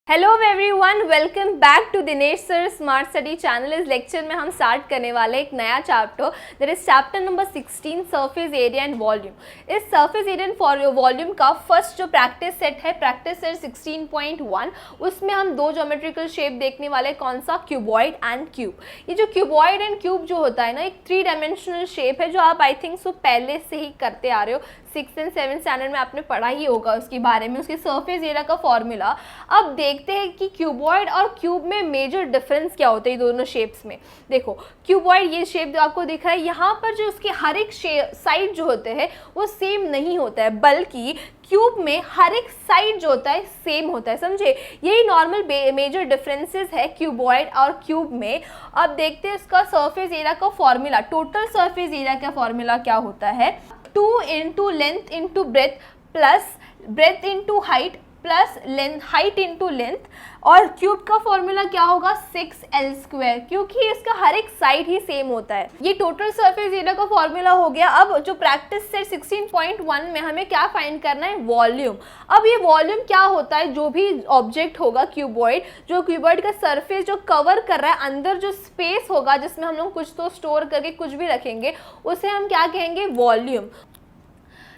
Hello everyone, welcome back to Dinesh sir smart study channel. इस lecture में हम start करने वाले एक नया chapter, that is chapter number 16 surface area and volume. इस सरफेस एरिया एंड वॉल्यूम का फर्स्ट जो प्रैक्टिस सेट है, प्रैक्टिस सेट 16.1, उसमें हम दो ज्योमेट्रिकल शेप देखने वाले, कौन सा, क्यूबॉइड एंड क्यूब। ये जो क्यूबॉइड एंड क्यूब जो होता है ना, एक 3 डायमेंशनल शेप है जो आप आई थिंक सो पहले से ही करते आ रहे हो, 6th एंड 7th स्टैंडर्ड में आपने पढ़ा ही होगा उसके बारे में, उसके सरफेस एरिया का फॉर्मूला। अब देखते हैं कि क्यूबॉइड और क्यूब में मेजर डिफरेंस क्या होते हैं दोनों शेप्स में। देखो क्यूबॉइड, ये शेप जो आपको दिख रहा है, यहाँ पर जो उसके हर एक साइड जो होते हैं वो सेम नहीं होता है, बल्कि क्यूब में हर एक साइड जो होता है सेम होता है, समझे। यही नॉर्मल मेजर डिफरेंसेस है क्यूबॉइड और क्यूब में। अब देखते हैं इसका सरफेस एरिया का फॉर्मूला। टोटल सरफेस एरिया का फॉर्मूला क्या होता है, 2 into length into breath plus breadth into height plus length, height into length. और क्यूब का फॉर्मूला क्या होगा, 6l², क्योंकि इसका हर एक साइड ही सेम होता है। ये टोटल सरफेस एरिया का फॉर्मूला हो गया। अब जो प्रैक्टिस सेट 16.1 में हमें क्या फाइंड करना है, वॉल्यूम। अब ये वॉल्यूम क्या होता है, जो भी ऑब्जेक्ट होगा क्यूबॉइड, जो क्यूबॉइड का सरफेस जो कवर कर रहा है, अंदर जो स्पेस होगा जिसमें हम लोग कुछ तो स्टोर करके कुछ भी रखेंगे, उसे हम क्या कहेंगे, वॉल्यूम।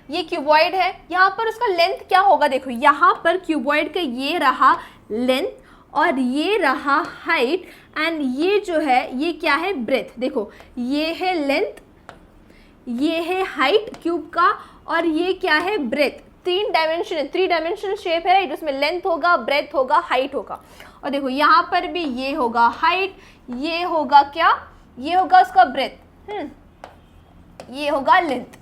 ये क्यूबॉइड है, यहाँ पर उसका लेंथ क्या होगा, देखो यहाँ पर क्यूबॉइड का ये रहा लेंथ और ये रहा हाइट, एंड ये जो है ये क्या है, ब्रेथ। देखो ये है लेंथ, ये है हाइट क्यूब का, और ये क्या है, ब्रेथ। 3 डायमेंशनल शेप है, राइट। उसमें लेंथ होगा, ब्रेथ होगा, हाइट होगा। और देखो यहाँ पर भी ये होगा हाइट, ये होगा क्या, ये होगा उसका ब्रेथ, ये होगा लेंथ।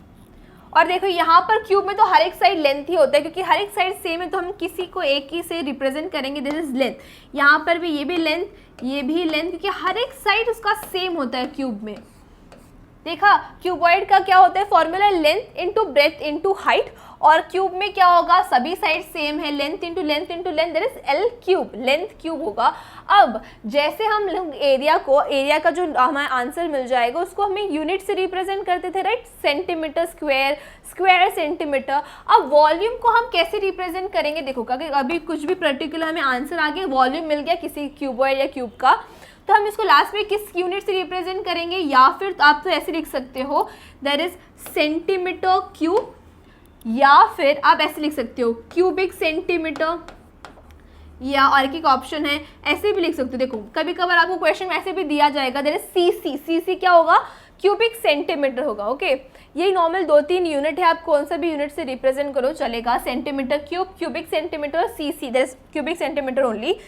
और देखो यहाँ पर क्यूब में तो हर एक साइड लेंथ ही होता है, क्योंकि हर एक साइड सेम है, तो हम किसी को एक ही से रिप्रेजेंट करेंगे, दिस इज लेंथ। यहाँ पर भी ये भी लेंथ, ये भी लेंथ, क्योंकि हर एक साइड उसका सेम होता है क्यूब में। देखा, क्यूबॉइड का क्या होता है formula, length into breadth into height. और क्यूब में क्या होगा, सभी साइड सेम है, length into length into length, that is L cube, length cube होगा। अब जैसे हम लोग एरिया का जो हमारा आंसर मिल जाएगा उसको हमें यूनिट से रिप्रेजेंट करते थे, right, centimetre square, square centimetre. अब वॉल्यूम को हम कैसे रिप्रेजेंट करेंगे, देखो अभी कुछ भी पर्टिकुलर हमें आंसर आ गया, वॉल्यूम मिल गया किसी क्यूबॉइड या क्यूब का, तो हम इसको लास्ट में किस यूनिट से रिप्रेजेंट करेंगे, या फिर तो आप तो ऐसे लिख सकते हो, दैट इज सेंटीमीटर क्यूब, या फिर आप ऐसे लिख सकते हो क्यूबिक सेंटीमीटर, या और एक ऑप्शन है ऐसे भी लिख सकते हो। देखो कभी कभार आपको क्वेश्चन में ऐसे भी दिया जाएगा, दैट इज सीसी क्या होगा, क्यूबिक सेंटीमीटर होगा। ओके, यही नॉर्मल 2-3 यूनिट है, आप कौन सा भी यूनिट से रिप्रेजेंट करो चलेगा, centimetre cube, cubic centimetre, CC, that is cubic centimetre only.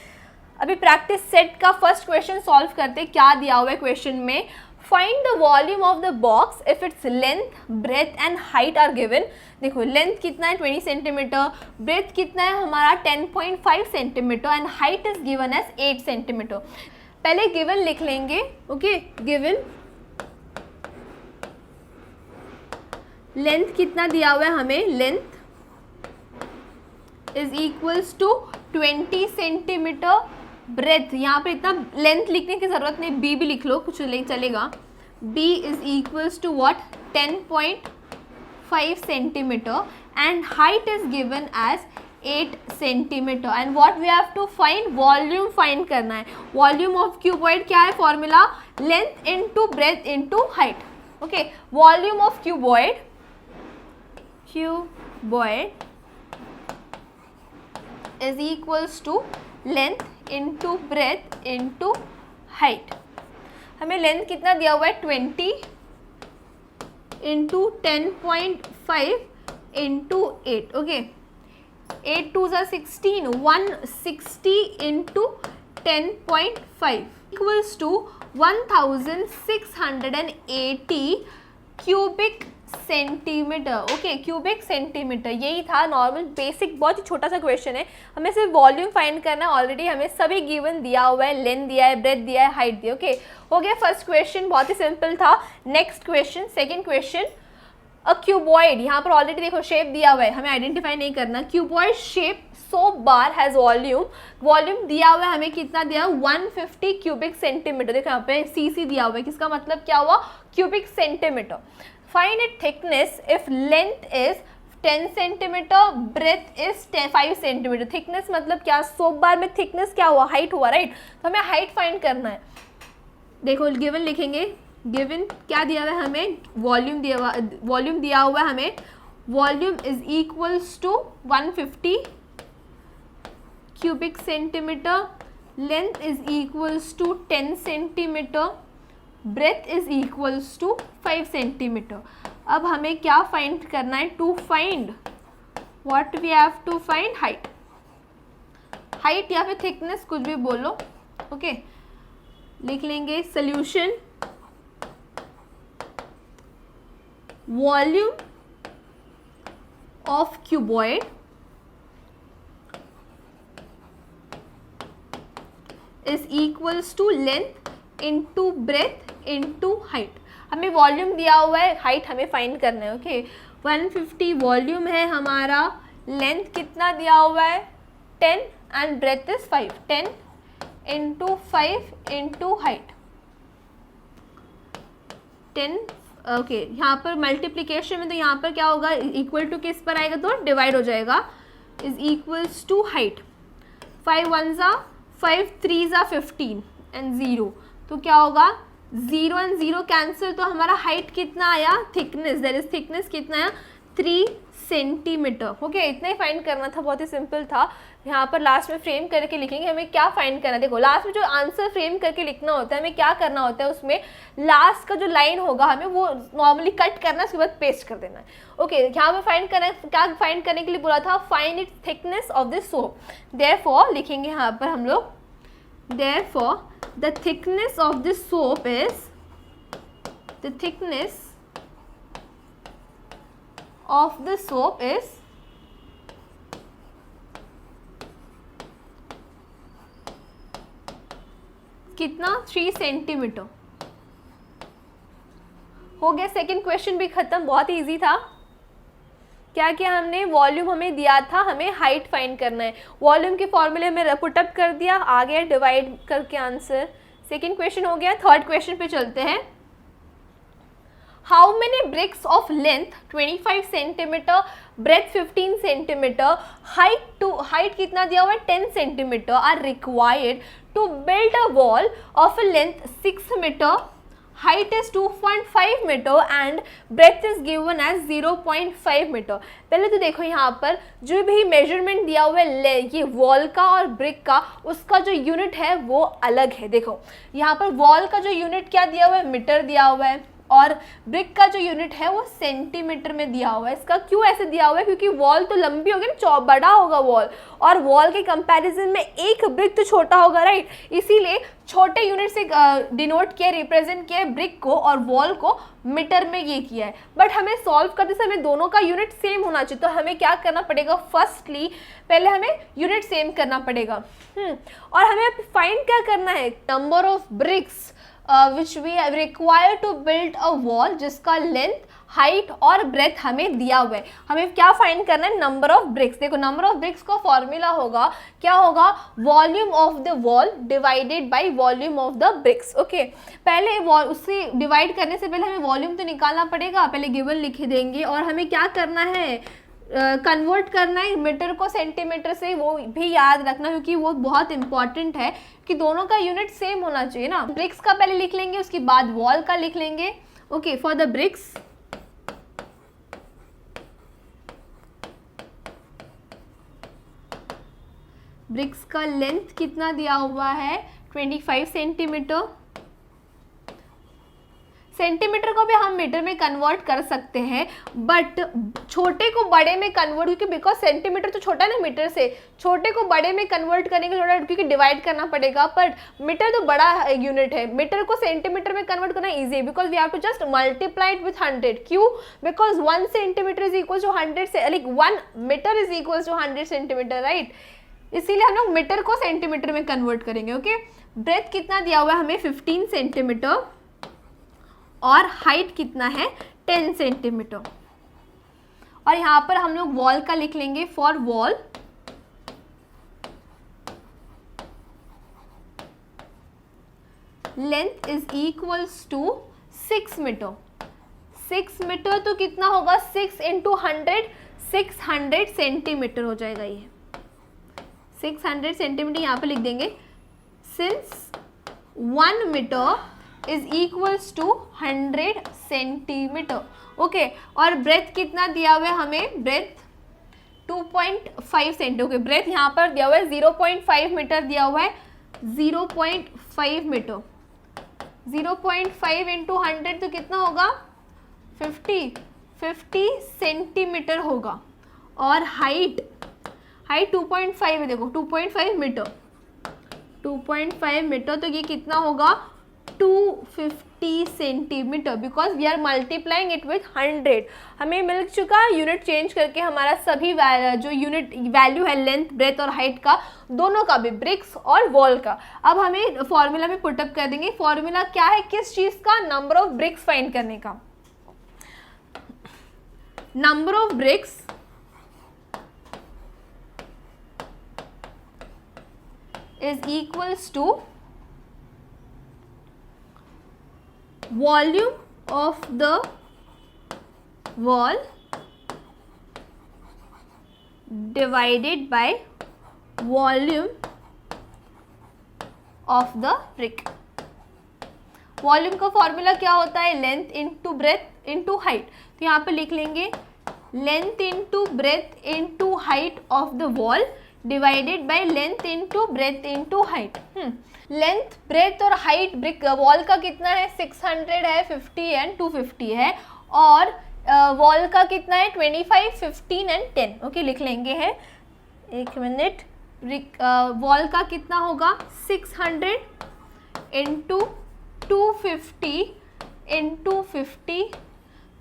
अभी प्रैक्टिस सेट का फर्स्ट क्वेश्चन सॉल्व करते, क्या दिया हुआ है क्वेश्चन में, find the volume of the box if its length, breadth and height are given. देखो लेंथ कितना है 20 सेंटीमीटर, ब्रेथ कितना है हमारा 10.5 centimetre, and height is given as 8 centimetre. पहले गिवन लिख लेंगे, ओके, गिवन लेंथ कितना दिया हुआ है हमें, length is equals to 20 centimetre, breadth यहाँ पे इतना लेंथ लिखने की जरूरत नहीं, बी भी लिख लो, कुछ चलेगा, B is equals to what, 10.5 centimetre, and height is given as 8 centimetre. And what we have to find, volume find करना है। वॉल्यूम ऑफ क्यूबॉइड क्या है formula, length into breadth into height. Okay, volume of cuboid is equals to length into breadth into height। हमें लेंथ कितना दिया हुआ है, 20 into 10.5 into 8, okay, 8 2 are 16, 160 into 10.5 equals to 1680 cubic centimetre. Okay, cubic centimetre, यही था नॉर्मल बेसिक, बहुत ही छोटा सा क्वेश्चन है, हमें सिर्फ वॉल्यूम फाइंड करना है। ऑलरेडी हमें सभी गिवन दिया हुआ है, लेंथ दिया है, ब्रेथ दिया है, हाइट दिया। ओके, हो गया फर्स्ट क्वेश्चन, बहुत ही सिंपल था। Next question, second question, a cuboid, यहाँ पर ऑलरेडी देखो शेप दिया हुआ है, हमें आइडेंटिफाई नहीं करना। Cuboid shape soap bar has volume, volume दिया हुआ है हमें, कितना दिया, 150 क्यूबिक सेंटीमीटर। देखो यहाँ पे सीसी दिया हुआ है, किसका मतलब क्या हुआ, cubic centimetre. Find it thickness if length is 10 centimetre, breadth is 5 centimetre. Thickness मतलब क्या, सोप बार में थिकनेस क्या हुआ, हाइट हुआ, राइट। तो हमें हाइट फाइंड करना है। देखो गिवन लिखेंगे, गिवन क्या दिया हुआ है हमें, वॉल्यूम दिया हुआ है हमें। Volume is equals to 150 cubic centimetre, length is equals to 10 centimetre, breadth is equals to 5 centimetre. अब हमें क्या फाइंड करना है, to find what we have to find, height. Height या फिर थिकनेस कुछ भी बोलो, ओके। लिख लेंगे solution, volume of cuboid is equals to length into breadth into height. हमें वॉल्यूम दिया हुआ है, हाइट हमें फाइंड करना है, ओके। 150 वॉल्यूम है हमारा, लेंथ कितना दिया हुआ है 10 and breadth is 5, 10 into 5 into height 10, okay. यहाँ पर मल्टीप्लीकेशन में तो यहाँ पर क्या होगा, इक्वल टू किस पर आएगा, तो डिवाइड हो जाएगा, इज इक्वल्स टू हाइट। 5 1 ज़ा 5, 3 ज़ा 15 एंड 0, तो क्या होगा 0 एंड 0 कैंसिल, तो हमारा हाइट कितना आया, थिकनेस, देयर इज थिकनेस कितना आया 3 सेंटीमीटर, ओके। इतना ही फाइंड करना था, बहुत ही सिंपल था। यहाँ पर लास्ट में फ्रेम करके लिखेंगे, हमें क्या फाइंड करना है। देखो लास्ट में जो आंसर फ्रेम करके लिखना होता है, हमें क्या करना होता है, उसमें लास्ट का जो लाइन होगा हमें वो नॉर्मली कट करना है, उसके बाद पेस्ट कर देना है, ओके। यहाँ पर फाइंड करना है, क्या फाइंड करने के लिए बोला था, find it thickness of this soap. Therefore लिखेंगे यहाँ पर हम लोग, therefore the thickness of this soap is, the thickness of the soap is कितना, 3 सेंटीमीटर। हो गया, सेकंड क्वेश्चन भी खत्म, बहुत ही इजी था। क्या किया हमने, वॉल्यूम हमें दिया था, हमें हाइट फाइंड करना है, वॉल्यूम के फॉर्मूले में पुटअप कर दिया, आ गया डिवाइड करके आंसर। सेकंड क्वेश्चन हो गया। थर्ड क्वेश्चन पे चलते हैं। How many bricks of length 25 centimetre, breadth 15 centimetre, height कितना दिया हुआ है 10 centimetre are required to build a wall of a length 6 metre, height is 2.5 metre and breadth is given as 0.5 metre. पहले तो देखो यहाँ पर जो भी मेजरमेंट दिया हुआ है ये वॉल का और ब्रिक का, उसका जो यूनिट है वो अलग है। देखो यहाँ पर वॉल का जो यूनिट क्या दिया हुआ है, मीटर दिया हुआ है, और ब्रिक का जो यूनिट है वो सेंटीमीटर में दिया हुआ है। इसका क्यों ऐसे दिया हुआ है, क्योंकि वॉल तो लंबी होगी ना, बड़ा होगा वॉल, और वॉल के कंपैरिजन में एक ब्रिक तो छोटा होगा, राइट। इसीलिए छोटे यूनिट से डिनोट किया, रिप्रेजेंट किया ब्रिक को, और वॉल को मीटर में ये किया है। बट हमें सॉल्व करते समय दोनों का यूनिट सेम होना चाहिए, तो हमें क्या करना पड़ेगा, फर्स्टली पहले हमें यूनिट सेम करना पड़ेगा। और हमें फाइंड क्या करना है, number of bricks which we require to build a wall, जिसका लेंथ, हाइट और ब्रेथ हमें दिया हुआ है। हमें क्या फाइंड करना है, नंबर ऑफ ब्रिक्स। देखो नंबर ऑफ ब्रिक्स का फॉर्मूला होगा, क्या होगा, volume of the wall divided by volume of the bricks, okay. पहले उससे डिवाइड करने से पहले हमें वॉल्यूम तो निकालना पड़ेगा, पहले गिवन लिख देंगे। और हमें क्या करना है, कन्वर्ट करना है मीटर को सेंटीमीटर से, वो भी याद रखना क्योंकि वो बहुत इंपॉर्टेंट है कि दोनों का यूनिट सेम होना चाहिए ना। ब्रिक्स का पहले लिख लेंगे, उसके बाद वॉल का लिख लेंगे, okay. For the bricks, bricks का लेंथ कितना दिया हुआ है 25 सेंटीमीटर। सेंटीमीटर को भी हम मीटर में कन्वर्ट कर सकते हैं, बट छोटे को बड़े में कन्वर्ट, क्योंकि बिकॉज सेंटीमीटर तो छोटा है ना मीटर से, छोटे को बड़े में कन्वर्ट करेंगे थोड़ा, क्योंकि डिवाइड करना पड़ेगा। पर मीटर तो बड़ा यूनिट है, मीटर को सेंटीमीटर में कन्वर्ट करना इजी है, because we have to just multiply it with 100। क्यों, because 1 centimetre is equal to 100 से, like 1 metre is equal to 100 centimetre, right. इसीलिए हम लोग मीटर को सेंटीमीटर में कन्वर्ट करेंगे, ओके। ब्रेथ कितना दिया हुआ है हमें 15 सेंटीमीटर, और हाइट कितना है 10 सेंटीमीटर। और यहाँ पर हम लोग वॉल का लिख लेंगे, for wall length is equals to 6 metre. 6 metre तो कितना होगा, 6 इंटू 100, 600 सेंटीमीटर हो जाएगा ये, 600 सेंटीमीटर यहाँ पे लिख देंगे, since 1 metre is equals to 100 centimetre. Okay, और ब्रेथ कितना दिया हुआ है हमें, ब्रेथ 2.5 सेंटी, ओके ब्रेथ यहाँ पर दिया हुआ है 0.5 मीटर दिया हुआ है, 0.5 मीटर, 0.5 इंटू 100 तो कितना होगा 50 सेंटीमीटर होगा। और हाइट 2.5 है, देखो 2.5 मीटर, 2.5 मीटर, तो ये कितना होगा 250 centimetre, because we are multiplying it with 100। हमें मिल चुका यूनिट चेंज करके हमारा सभी जो यूनिट वैल्यू है लेंथ, ब्रेथ और हाइट का, दोनों का भी, ब्रिक्स और वॉल का। अब हमें फॉर्मूला में पुटअप कर देंगे। फॉर्मूला क्या है, किस चीज का, नंबर ऑफ ब्रिक्स फाइंड करने का। Number of BRICS is equals to volume of the wall divided by volume of the brick। Volume का फॉर्मूला क्या होता है, length into breadth into height. तो यहाँ पे लिख लेंगे length into breadth into height of the wall divided by length into breadth into height. Length, breadth और हाइट ब्रिक वॉल का कितना है, 600 है, 50 एंड 250 है, और वॉल का कितना है 25, 15 एंड 10। ओके, लिख लेंगे है, एक मिनट। वॉल का कितना होगा 600 into 250 into 50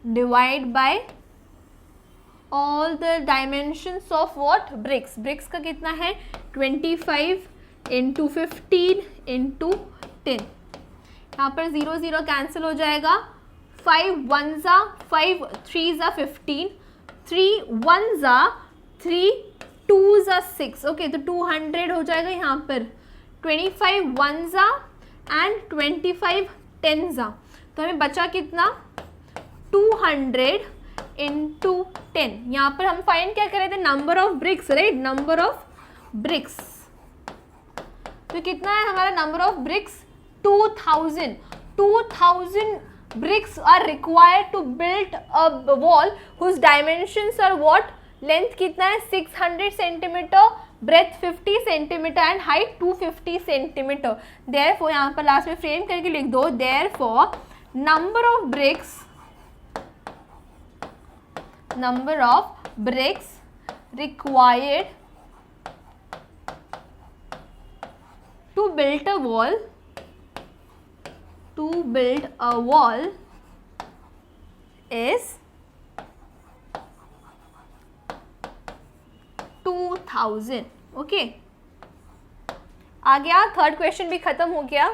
divide by all the dimensions of what, bricks। bricks का कितना है 25 इंटू 15 इंटू 10। यहाँ पर 0 0 कैंसिल हो जाएगा, 5 1 ज़ा 5, 3 ज़ा 15, 3 1 ज़ा 3, 2 ज़ा 6। ओके, तो 200 हो जाएगा यहाँ पर, 25 1 ज़ा एंड 25 10 ज़ा, तो हमें बचा कितना 200 इंटू 10। यहाँ पर हम फाइंड क्या कर रहे थे, number of BRICS, right, number of BRICS. तो कितना है हमारा number of BRICS, 2000 bricks are required to build a wall whose dimensions are what, length कितना है 600 centimetre, breadth 50 centimetre and height 250 centimetre. Therefore यहाँ पर लास्ट में फ्रेम करके लिख दो, therefore number of bricks required to build a wall is 2000। Okay, आ गया, थर्ड क्वेश्चन भी खत्म हो गया।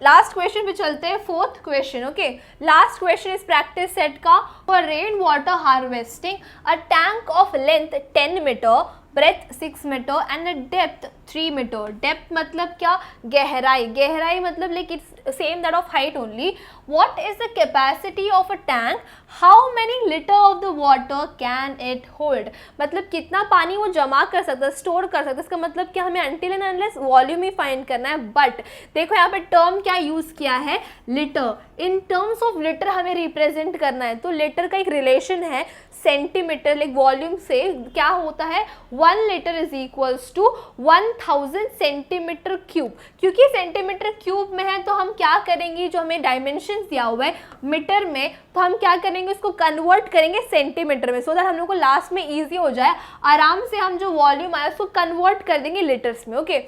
लास्ट क्वेश्चन पे चलते हैं, fourth question. Okay, last question इस प्रैक्टिस सेट का, for rain water harvesting a tank of length 10 metre, breadth 6 metre and a depth 3 metre. Depth मतलब क्या, गहराई, गहराई मतलब like its same that of height only. What is the capacity of a tank, how many litre of the water can it hold, मतलब कितना पानी वो जमा कर सकता है, स्टोर कर सकता है। इसका मतलब क्या, हमें until and unless volume he find करना है। बट देखो यहाँ पे टर्म क्या यूज किया है, litre. In terms of litre हमें रिप्रेजेंट करना है, तो लीटर का एक रिलेशन है सेंटीमीटर लाइक वॉल्यूम से। क्या होता है, 1 litre is equals to 1000 centimetre cube. क्योंकि सेंटीमीटर क्यूब में है तो हम क्या करेंगे, जो हमें डायमेंशन दिया हुआ है मीटर में, तो हम क्या करेंगे, उसको कन्वर्ट करेंगे सेंटीमीटर में, सो दैट हम लोग को लास्ट में इजी हो जाए, आराम से हम जो वॉल्यूम आया उसको कन्वर्ट कर देंगे लीटर्स में। ओके,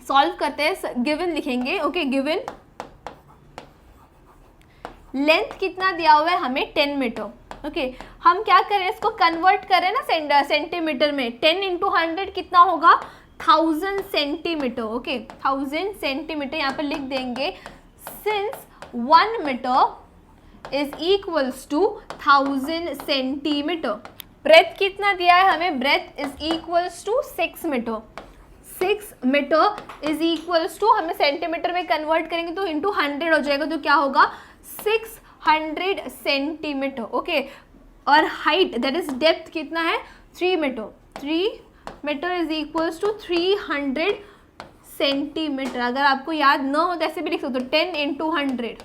सॉल्व करते हैं, गिवन लिखेंगे। ओके, गिवन लेंथ कितना दिया हुआ है हमें 10 मीटर। ओके, हम क्या करें, इसको कन्वर्ट करें ना सेंटीमीटर में, 10 इंटू 100 कितना होगा 1000 सेंटीमीटर। ओके, 1000 सेंटीमीटर यहाँ पर लिख देंगे, since 1 metre is equals to 1000 centimetre. Breadth कितना दिया है हमें, breadth is equals to 6 metre. 6 metre is equals to, हमें सेंटीमीटर में कन्वर्ट करेंगे तो इंटू 100 हो जाएगा, तो क्या होगा 600 सेंटीमीटर। ओके, और हाइट दैट इज डेप्थ कितना है 3 metre, 3 metre is equals to 300 centimetre. अगर आपको याद ना हो तो ऐसे भी लिख सकते हो 10 इंटू 100,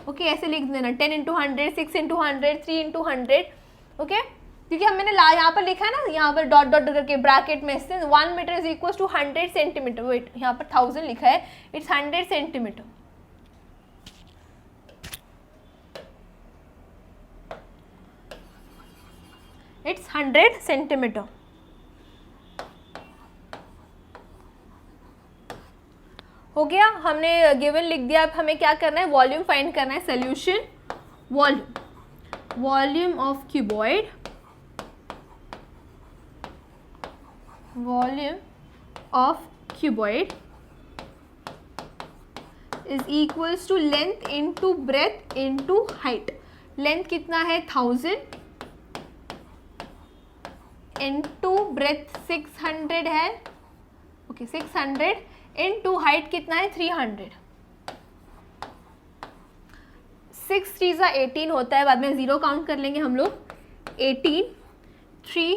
ओके ऐसे लिख देना 10 इंटू 100, 6 इंटू 100, 3 इंटू 100, ओके क्योंकि मैंने यहाँ पर लिखा है ना, यहाँ पर डॉट डॉट करके ब्रैकेट में 1 metre is equal to 100 centimetre, wait यहाँ पर 1000 लिखा है, इट्स 100 सेंटीमीटर। It's 100 centimetre. हो गया, हमने गिवन लिख दिया। अब हमें क्या करना है, वॉल्यूम फाइंड करना है। Solution volume of cuboid, volume of cuboid is equals to length into breadth into height. Length कितना है 1000 इंटू ब्रेथ 600 है, ओके 600 इंटू हाइट कितना है 300। 6 3 18 होता है, बाद में 0 काउंट कर लेंगे हम लोग। 18 3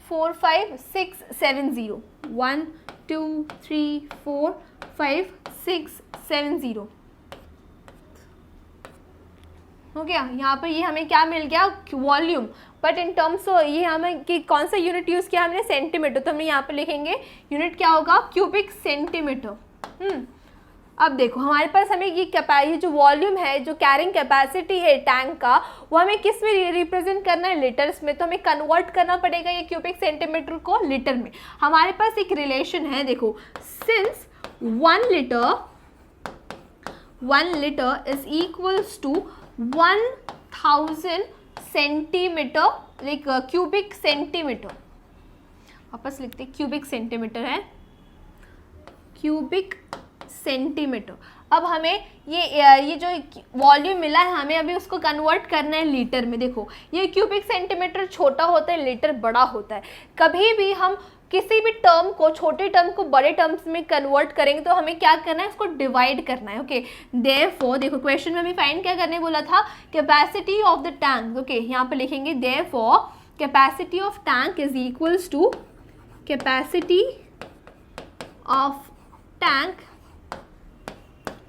4 5 6 7 0 1 2 3 4 5 6 7 0 हो गया। यहाँ पर ये हमें क्या मिल गया, वॉल्यूम, बट इन टर्म्स ये हमें कि कौन सा यूनिट यूज़ किया हमने, सेंटीमीटर, तो हमने यहाँ पर लिखेंगे यूनिट क्या होगा, क्यूबिक सेंटीमीटर। अब देखो हमारे पास हमें ये जो वॉल्यूम है, जो कैरिंग कैपेसिटी है टैंक का, वो हमें किस में रिप्रेजेंट करना है, लीटर्स में। तो हमें कन्वर्ट करना पड़ेगा ये क्यूबिक सेंटीमीटर को लीटर में। हमारे पास एक रिलेशन है, देखो since 1 litre is equals to 1000 centimetre, like cubic centimetre, वापस लिखते हैं क्यूबिक सेंटीमीटर है, क्यूबिक सेंटीमीटर। अब हमें ये जो वॉल्यूम मिला है, हमें अभी उसको कन्वर्ट करना है लीटर में। देखो ये क्यूबिक सेंटीमीटर छोटा होता है, लीटर बड़ा होता है। कभी भी हम किसी भी टर्म को, छोटे टर्म को बड़े टर्म्स में कन्वर्ट करेंगे तो हमें क्या करना है, उसको डिवाइड करना है, ओके। देयरफॉर देखो क्वेश्चन में हमें फाइंड क्या करने बोला था, capacity of the tank, okay यहाँ पे लिखेंगे therefore capacity of tank is equals to capacity of tank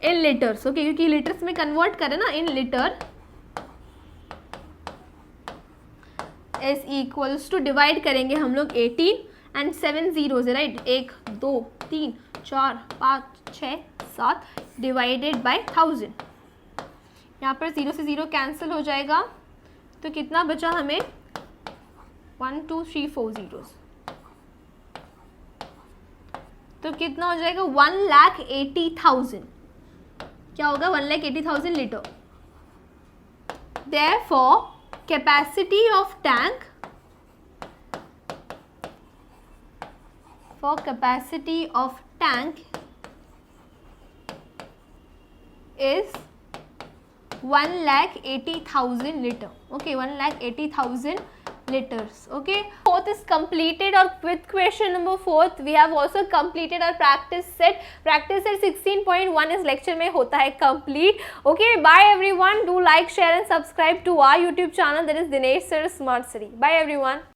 in litres, okay क्योंकि लीटर्स में कन्वर्ट करें ना, in litre is equals to, divide करेंगे हम लोग 18 एंड 7 zeros है, राइट, 1 2 3 4 5 6 7 डिवाइडेड बाय 1000। यहाँ पर 0 से 0 कैंसिल हो जाएगा, तो कितना बचा हमें 1 2 3 4 zeros, तो कितना हो जाएगा 1,80,000, क्या होगा 1,80,000 litre. Therefore capacity of tank, for capacity of tank is 1,80,000 liter, okay 1,80,000 liters, okay। Fourth is completed, or with question number 4 we have also completed our practice set 16.1 इस lecture में होता है complete, okay। Bye everyone, do like, share and subscribe to our YouTube channel, that is Dinesh Sir Smart Study. Bye everyone.